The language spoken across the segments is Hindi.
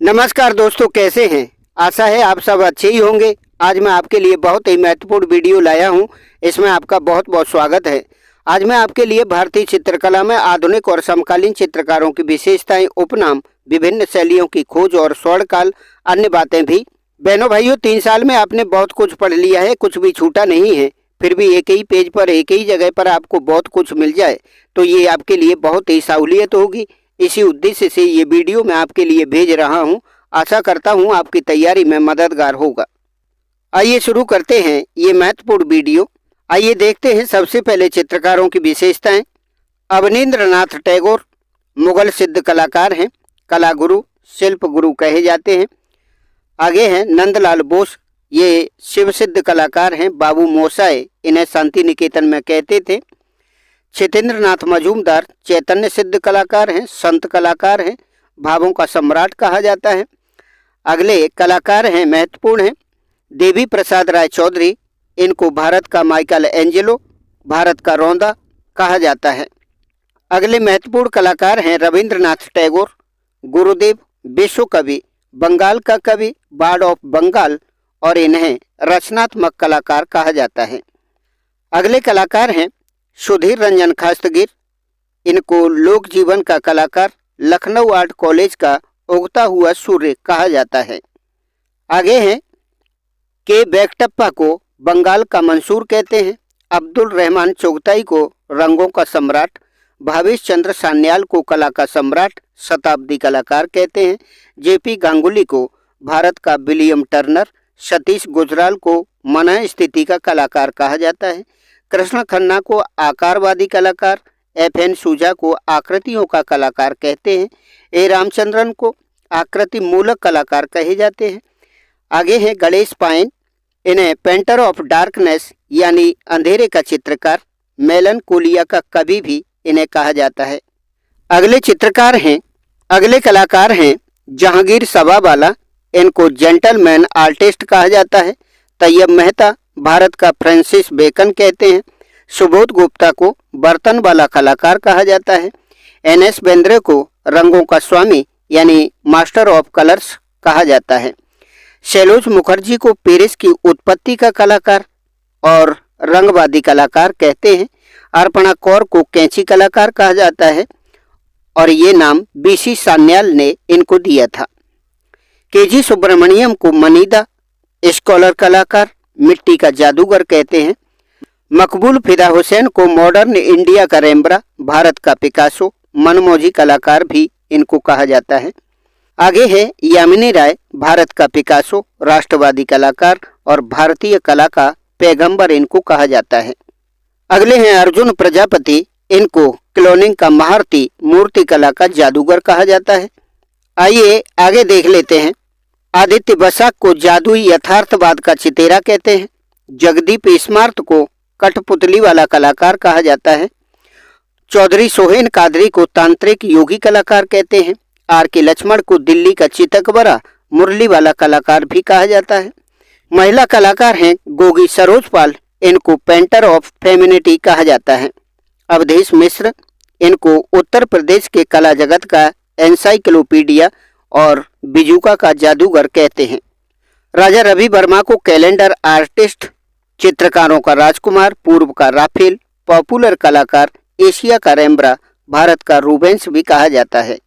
नमस्कार दोस्तों, कैसे हैं। आशा है आप सब अच्छे ही होंगे। आज मैं आपके लिए बहुत ही महत्वपूर्ण वीडियो लाया हूं। इसमें आपका बहुत बहुत स्वागत है। आज मैं आपके लिए भारतीय चित्रकला में आधुनिक और समकालीन चित्रकारों की विशेषताएं, उपनाम, विभिन्न शैलियों की खोज और स्वर्णकाल, अन्य बातें भी। बहनों भाइयों, 3 साल में आपने बहुत कुछ पढ़ लिया है, कुछ भी छूटा नहीं है। फिर भी एक ही पेज पर, एक ही जगह पर आपको बहुत कुछ मिल जाए तो ये आपके लिए बहुत ही सहूलियत होगी। इसी उद्देश्य से ये वीडियो मैं आपके लिए भेज रहा हूं। आशा करता हूं आपकी तैयारी में मददगार होगा। आइए शुरू करते हैं ये महत्वपूर्ण वीडियो। आइए देखते हैं सबसे पहले चित्रकारों की विशेषताएं। अवनींद्रनाथ टैगोर मुगल सिद्ध कलाकार हैं, कला गुरु, शिल्प गुरु कहे जाते हैं। आगे हैं नंदलाल बोस, ये शिव सिद्ध कलाकार हैं। बाबू मोसाए इन्हें शांति निकेतन में कहते थे। क्षेतेंद्रनाथ मजूमदार चैतन्य सिद्ध कलाकार हैं, संत कलाकार हैं, भावों का सम्राट कहा जाता है। अगले कलाकार हैं, महत्वपूर्ण हैं, देवी प्रसाद राय चौधरी। इनको भारत का माइकल एंजेलो, भारत का रौंदा कहा जाता है। अगले महत्वपूर्ण कलाकार हैं रविंद्रनाथ टैगोर, गुरुदेव, विश्व कवि, बंगाल का कवि, बार्ड ऑफ बंगाल, और इन्हें रचनात्मक कलाकार कहा जाता है। अगले कलाकार हैं सुधीर रंजन खास्तगीर। इनको लोक जीवन का कलाकार, लखनऊ आर्ट कॉलेज का उगता हुआ सूर्य कहा जाता है। आगे हैं के वेंकटप्पा को बंगाल का मंसूर कहते हैं। अब्दुल रहमान चुगताई को रंगों का सम्राट, भावेश चंद्र सान्याल को कला का सम्राट, शताब्दी कलाकार कहते हैं। जेपी गांगुली को भारत का विलियम टर्नर, सतीश गुजराल को मनः स्थिति का कलाकार कहा जाता है। कृष्ण खन्ना को आकारवादी कलाकार, FN सूजा को आकृतियों का कलाकार कहते हैं। ए रामचंद्रन को आकृति मूलक कलाकार कहे जाते हैं। आगे है गणेश पायन, इन्हें पेंटर ऑफ डार्कनेस यानी अंधेरे का चित्रकार, मेलनकोलिया का कवि भी इन्हें कहा जाता है। अगले कलाकार हैं जहांगीर सबावाला। इनको जेंटलमैन आर्टिस्ट कहा जाता है। तैयब मेहता भारत का फ्रांसिस बेकन कहते हैं। सुबोध गुप्ता को बर्तन वाला कलाकार कहा जाता है। NS बेंद्रे को रंगों का स्वामी यानी मास्टर ऑफ कलर्स कहा जाता है। शैलोज मुखर्जी को पेरिस की उत्पत्ति का कलाकार और रंगवादी कलाकार कहते हैं। अर्पणा कौर को कैंची कलाकार कहा जाता है और ये नाम BC सान्याल ने इनको दिया था। KG सुब्रमण्यम को मनीदा स्कॉलर कलाकार, मिट्टी का जादूगर कहते हैं। मकबूल फिदा हुसैन को मॉडर्न इंडिया का रेम्ब्रा, भारत का पिकासो, मनमोजी कलाकार भी इनको कहा जाता है। आगे है यामिनी राय, भारत का पिकासो, राष्ट्रवादी कलाकार और भारतीय कला का पैगंबर इनको कहा जाता है। अगले हैं अर्जुन प्रजापति, इनको क्लोनिंग का महारथी, मूर्ति कला का जादूगर कहा जाता है। आइए आगे देख लेते हैं। आदित्य बसाक को जादुई यथार्थवाद का चितेरा कहते हैं। जगदीप स्मार्त को कठपुतली वाला कलाकार कहा जाता है। चौधरी सोहेन कादरी को तांत्रिक योगी कलाकार कहते हैं। RK लक्ष्मण को दिल्ली का चितकबरा, मुरली वाला कलाकार भी कहा जाता है। महिला कलाकार हैं गोगी सरोजपाल, इनको पेंटर ऑफ फेमिनिटी कहा जाता है। अवधेश मिश्र, इनको उत्तर प्रदेश के कला जगत का एनसाइक्लोपीडिया और बिजुका का जादूगर कहते हैं। राजा रवि वर्मा को कैलेंडर आर्टिस्ट, चित्रकारों का राजकुमार, पूर्व का राफेल, पॉपुलर कलाकार, एशिया का रेम्ब्रा, भारत का रूबेंस भी कहा जाता है।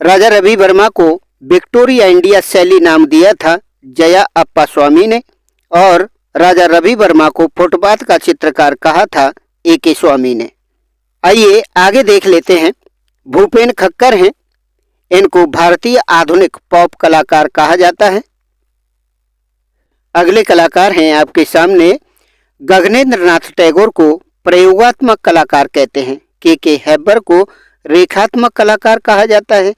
राजा रवि वर्मा को विक्टोरिया इंडिया शैली नाम दिया था जया अप्पा स्वामी ने, और राजा रवि वर्मा को फुटपाथ का चित्रकार कहा था AK स्वामी ने। आइए आगे देख लेते हैं। भूपेन खक्कर हैं, इनको भारतीय आधुनिक पॉप कलाकार कहा जाता है। अगले कलाकार हैं आपके सामने गगनेंद्रनाथ टैगोर को प्रयोगात्मक कलाकार कहते हैं। KK हैबर को रेखात्मक कलाकार कहा जाता है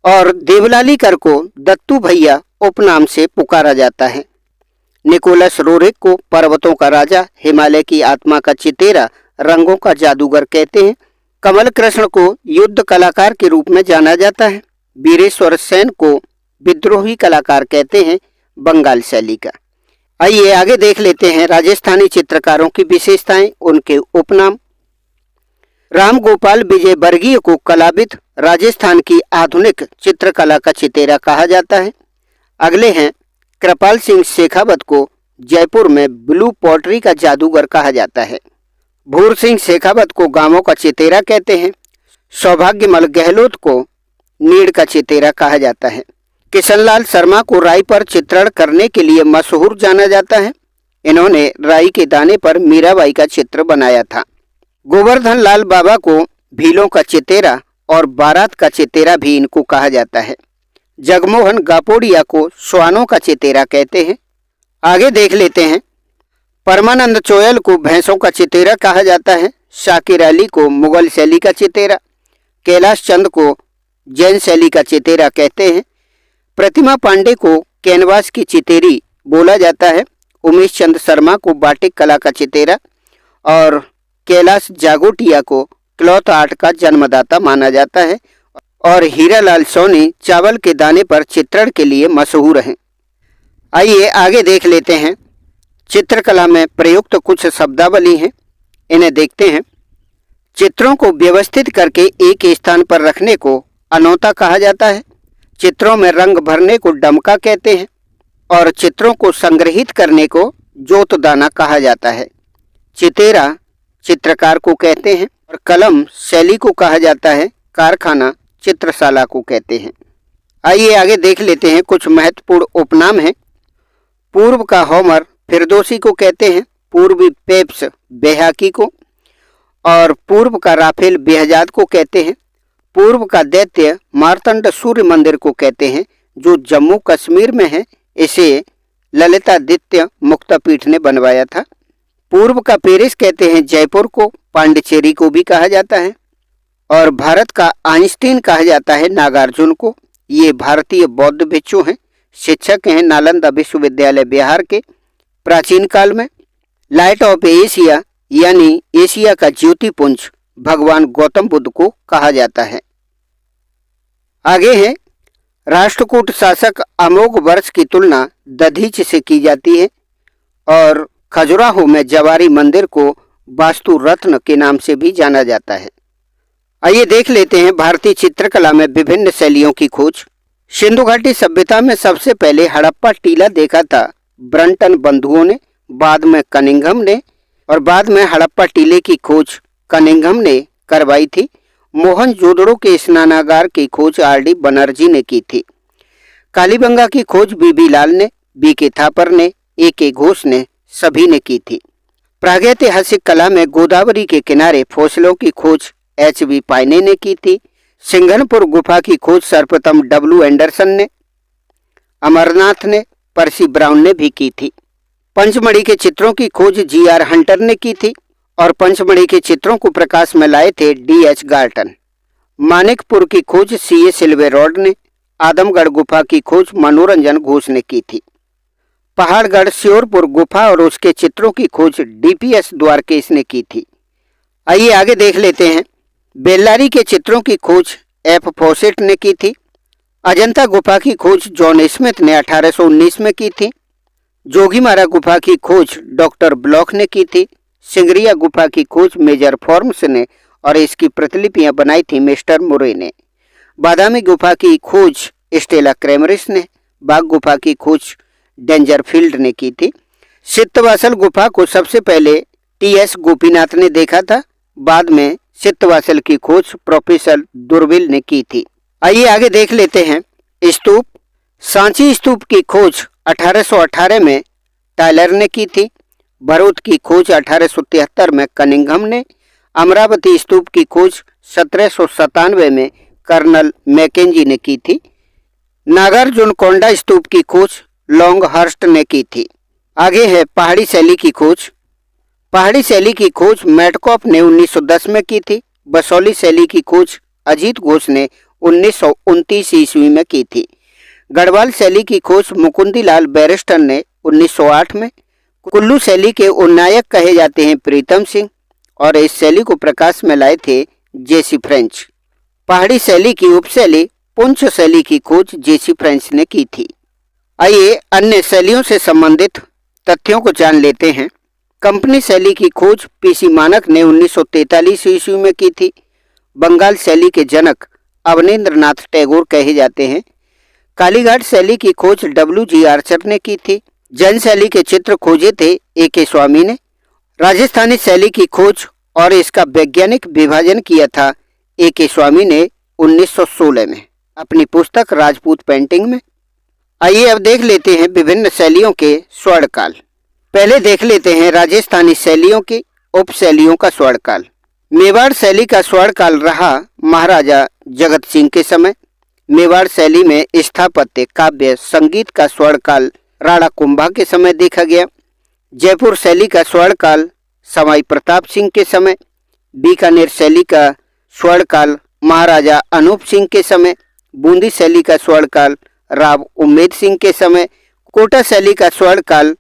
और देवलालीकर को दत्तू भैया उपनाम से पुकारा जाता है। निकोलस रोरिक को पर्वतों का राजा, हिमालय की आत्मा का चितेरा, रंगों का जादूगर कहते हैं। कमल कृष्ण को युद्ध कलाकार के रूप में जाना जाता है। वीरेश्वर सेन को विद्रोही कलाकार कहते हैं, बंगाल शैली का। आइए आगे देख लेते हैं राजस्थानी चित्रकारों की विशेषताएं, उनके उपनाम। राम गोपाल विजयवर्गीय को कलाविद राजस्थान की आधुनिक चित्रकला का चितेरा कहा जाता है। अगले हैं कृपाल सिंह शेखावत को जयपुर में ब्लू पॉटरी का जादूगर कहा जाता है। भूर सिंह शेखावत को गांवों का चितेरा कहते हैं। सौभाग्यमल गहलोत को नीड़ का चितेरा कहा जाता है। किशनलाल शर्मा को राई पर चित्रण करने के लिए मशहूर जाना जाता है। इन्होंने राई के दाने पर मीराबाई का चित्र बनाया था। गोवर्धन लाल बाबा को भीलों का चितेरा और बारात का चितेरा भी इनको कहा जाता है। जगमोहन गापोड़िया को श्वानों का चितेरा कहते हैं। आगे देख लेते हैं। परमानंद चोयल को भैंसों का चितेरा कहा जाता है। शाकिर अली को मुगल शैली का चितेरा, कैलाश चंद को जैन शैली का चितेरा कहते हैं। प्रतिमा पांडे को कैनवास की चितेरी बोला जाता है। उमेश चंद शर्मा को बाटिक कला का चितेरा और कैलाश जागोटिया को क्लॉथ आर्ट का जन्मदाता माना जाता है। और हीरालाल सोनी चावल के दाने पर चित्रण के लिए मशहूर हैं। आइए आगे देख लेते हैं। चित्रकला में प्रयुक्त कुछ शब्दावली हैं, इन्हें देखते हैं। चित्रों को व्यवस्थित करके एक स्थान पर रखने को अनौता कहा जाता है। चित्रों में रंग भरने को डमका कहते हैं और चित्रों को संग्रहित करने को जोतदाना कहा जाता है। चितेरा चित्रकार को कहते हैं और कलम शैली को कहा जाता है। कारखाना चित्रशाला को कहते हैं। आइए आगे देख लेते हैं। कुछ महत्वपूर्ण उपनाम हैं। पूर्व का होमर फिरदौसी को कहते हैं। पूर्वी पेप्स बेहाकी को और पूर्व का राफेल बेहजाद को कहते हैं। पूर्व का दैत्य मार्तंड सूर्य मंदिर को कहते हैं जो जम्मू कश्मीर में है। इसे ललितादित्य मुक्तापीठ ने बनवाया था। पूर्व का पेरिस कहते हैं जयपुर को। पांडिचेरी को भी कहा जाता है। और भारत का आइंस्टीन कहा जाता है नागार्जुन को। ये भारतीय बौद्ध भिक्षु हैं। शिक्षक हैं नालंदा विश्वविद्यालय बिहार के। प्राचीन काल में लाइट ऑफ एशिया यानी एशिया का ज्योतिपुंज भगवान गौतम बुद्ध को कहा जाता है। आगे है राष्ट्रकूट शासक अमोघ वर्ष की तुलना दधीच से की जाती है और खजुराहो में जवारी मंदिर को वास्तु रत्न के नाम से भी जाना जाता है। आइए देख लेते हैं भारतीय चित्रकला में विभिन्न शैलियों की खोज। सिंधु घाटी सभ्यता में सबसे पहले हड़प्पा टीला देखा था ब्रंटन बंधुओं ने, बाद में कनिंघम ने, और बाद में हड़प्पा टीले की खोज कनिंघम ने करवाई थी। मोहनजोदड़ो के स्नानागार की खोज आर.डी. बनर्जी ने की थी। कालीबंगा की खोज बी.बी. लाल ने, बी.के. थापर ने, ए.के. घोष ने, सभी ने की थी। प्रागैतिहासिक कला में गोदावरी के किनारे फॉसिलों की खोज एच.बी. पायने ने की थी। सिंघनपुर गुफा की खोज सर्वप्रथम डब्ल्यू. एंडरसन ने, अमरनाथ ने, पर्सी ब्राउन ने भी की थी। पंचमढ़ी के चित्रों की खोज जी.आर. हंटर ने की थी और पंचमढ़ी के चित्रों को प्रकाश में लाए थे डी.एच. गार्टन। मानिकपुर की खोज सी.ए. सिल्वेरोड ने, आदमगढ़ गुफा की खोज मनोरंजन घोष ने की थी। पहाड़गढ़ श्योरपुर गुफा और उसके चित्रों की खोज डी.पी.एस. द्वारकेश ने की थी। आइए आगे देख लेते हैं। बेल्लारी के चित्रों की खोज एफ. फॉसेट ने की थी। अजंता गुफा की खोज जॉन स्मिथ ने 1819 में की थी। जोगीमारा गुफा की खोज डॉक्टर ब्लॉक ने की थी। सिंगरिया गुफा की खोज मेजर फॉर्म्स ने और इसकी प्रतिलिपियां बनाई थी मिस्टर मुरे ने। बादामी गुफा की खोज स्टेला क्रेमरिस ने। बाग गुफा की खोज डेंजरफील्ड ने की थी। सित्तवासल गुफा को सबसे पहले टी.एस. गोपीनाथ ने देखा था। बाद में सित्तवासल की खोज प्रोफेसर दुर्विल ने की थी। आइए आगे देख लेते हैं। स्तूप सांची स्तूप की खोज 1818 में टायलर ने की थी। भरूच की खोज 1873 में कनिंघम ने। अमरावती स्तूप की खोज 1797 में कर्नल मैकेंजी ने की थी। नागार्जुन कोंडा स्तूप की खोज लॉन्गहर्स्ट ने की थी। आगे है पहाड़ी शैली की खोज। पहाड़ी शैली की खोज मैटकॉप ने 1910 में की थी। बसौली शैली की खोज अजीत घोष ने 1929 ईस्वी में की थी। गढ़वाल शैली की खोज मुकुंदीलाल बैरिस्टर ने 1908 में। कुल्लू शैली के उन्नायक कहे जाते हैं प्रीतम सिंह और इस शैली को प्रकाश में लाए थे जेसी फ्रेंच। पहाड़ी शैली की उपशैली पुंछ शैली की खोज जेसी फ्रेंच ने की थी। आइए अन्य शैलियों से संबंधित तथ्यों को जान लेते हैं। कंपनी शैली की खोज पीसी मानक ने 1943 ईस्वी में की थी। बंगाल शैली के जनक अवनींद्रनाथ टैगोर कहे जाते हैं। कालीघाट शैली की खोज W.G. आर्चर ने की थी। जैन शैली के चित्र खोजे थे A.K. स्वामी ने। राजस्थानी शैली की खोज और इसका वैज्ञानिक विभाजन किया था A.K. स्वामी ने 1916 में अपनी पुस्तक राजपूत पेंटिंग में। आइए अब देख लेते हैं विभिन्न शैलियों के स्वर्णकाल। पहले देख लेते हैं राजस्थानी शैलियों की उप शैलियों का स्वर्णकाल। मेवाड़ शैली का स्वर्णकाल रहा महाराजा जगत सिंह के समय। मेवाड़ शैली में स्थापत्य, काव्य, संगीत का स्वर्णकाल राणा कुंभा के समय देखा गया। जयपुर शैली का स्वर्णकाल सवाई प्रताप सिंह के समय। बीकानेर शैली का स्वर्णकाल महाराजा अनूप सिंह के समय। बूंदी शैली का स्वर्णकाल राव उम्मेद सिंह के समय। कोटा शैली का स्वर्णकाल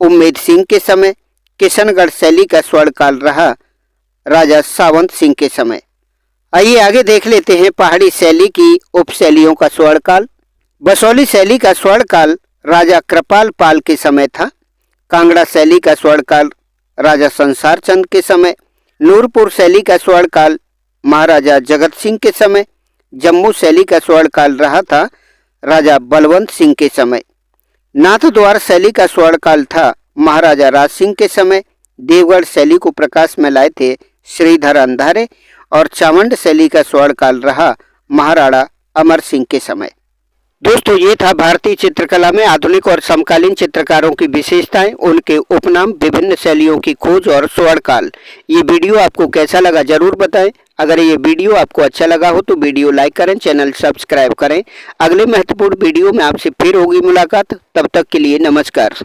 उम्मेद सिंह के समय। किशनगढ़ शैली का स्वर्णकाल रहा राजा सावंत सिंह के समय। आइए आगे देख लेते हैं पहाड़ी शैली की उप शैलियों का स्वर्णकाल। बसौली शैली का स्वर्णकाल राजा कृपाल पाल के समय था। कांगड़ा शैली का स्वर्णकाल राजा संसार चंद के समय। नूरपुर शैली का स्वर्णकाल महाराजा जगत सिंह के समय। जम्मू शैली का स्वर्णकाल रहा था राजा बलवंत सिंह के समय। नाथद्वार शैली का स्वर्णकाल था महाराजा राज सिंह के समय। देवगढ़ शैली को प्रकाश में लाए थे श्रीधर अंधारे और चावंड शैली का स्वर्णकाल रहा महाराणा अमर सिंह के समय। दोस्तों, ये था भारतीय चित्रकला में आधुनिक और समकालीन चित्रकारों की विशेषताएं, उनके उपनाम, विभिन्न शैलियों की खोज और स्वर्णकाल। ये वीडियो आपको कैसा लगा जरूर बताएं। अगर ये वीडियो आपको अच्छा लगा हो तो वीडियो लाइक करें, चैनल सब्सक्राइब करें। अगले महत्वपूर्ण वीडियो में आपसे फिर होगी मुलाकात। तब तक के लिए नमस्कार।